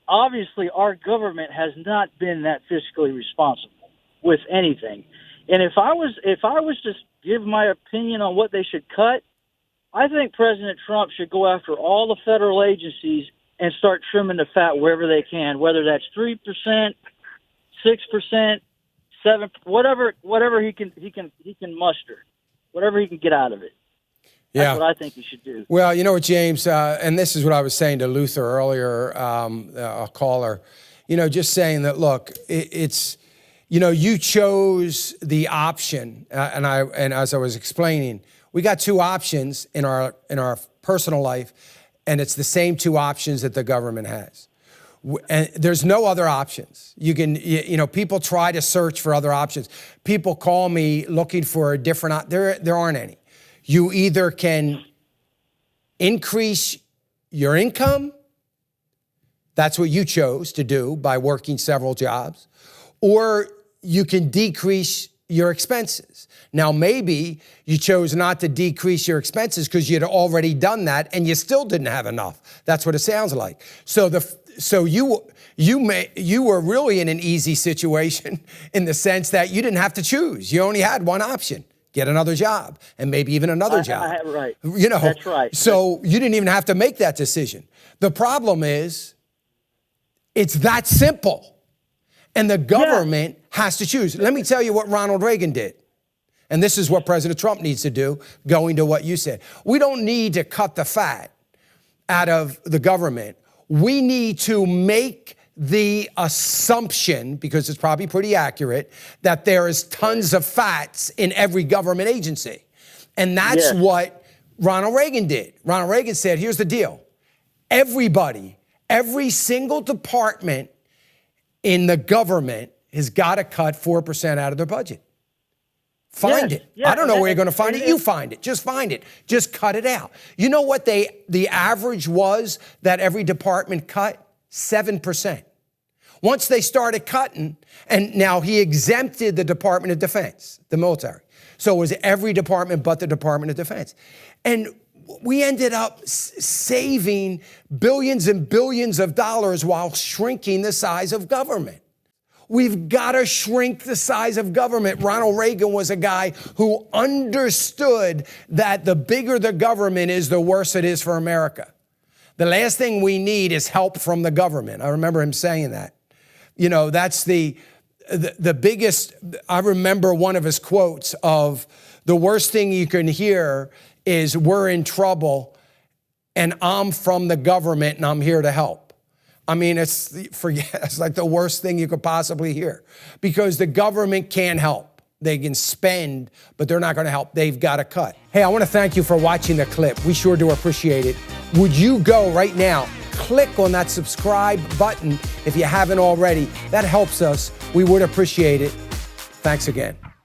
obviously our government has not been that fiscally responsible with anything. And if I was to give my opinion on what they should cut, I think President Trump should go after all the federal agencies and start trimming the fat wherever they can, whether that's 3%, 6%, 7%, whatever he can muster, whatever he can get out of it. That's what I think he should do. Well, you know what, James, and this is what I was saying to Luther earlier, a caller, just saying that, look, it's, you chose the option, and as I was explaining, we got two options in our personal life, and it's the same two options that the government has. And there's no other options. You can, people try to search for other options. People call me looking for a different, there aren't any. You either can increase your income, that's what you chose to do by working several jobs, or you can decrease your expenses. Now, maybe you chose not to decrease your expenses because you had already done that and you still didn't have enough. That's what it sounds like. So you were really in an easy situation in the sense that you didn't have to choose. You only had one option. Get another job, and maybe even another job. Right. That's right. So you didn't even have to make that decision. The problem is, it's that simple. And the government has to choose. Let me tell you what Ronald Reagan did. And this is what President Trump needs to do, going to what you said. We don't need to cut the fat out of the government. We need to make the assumption, because it's probably pretty accurate, that there is tons of fats in every government agency. And that's what Ronald Reagan did. Ronald Reagan said, here's the deal. Everybody, every single department in the government has got to cut 4% out of their budget. Find it. I don't know where you're going to find it. You find it. Just find it. Just cut it out. You know what the average was that every department cut? 7%. Once they started cutting, and now he exempted the Department of Defense, the military. So it was every department but the Department of Defense. And we ended up saving billions and billions of dollars while shrinking the size of government. We've got to shrink the size of government. Ronald Reagan was a guy who understood that the bigger the government is, the worse it is for America. The last thing we need is help from the government. I remember him saying that. That's the biggest. I remember one of his quotes of, the worst thing you can hear is, we're in trouble and I'm from the government and I'm here to help. I mean, it's like the worst thing you could possibly hear, because the government can't help. They can spend, but they're not going to help. They've got to cut. Hey, I want to thank you for watching the clip. We sure do appreciate it. Would you go right now, click on that subscribe button if you haven't already. That helps us. We would appreciate it. Thanks again.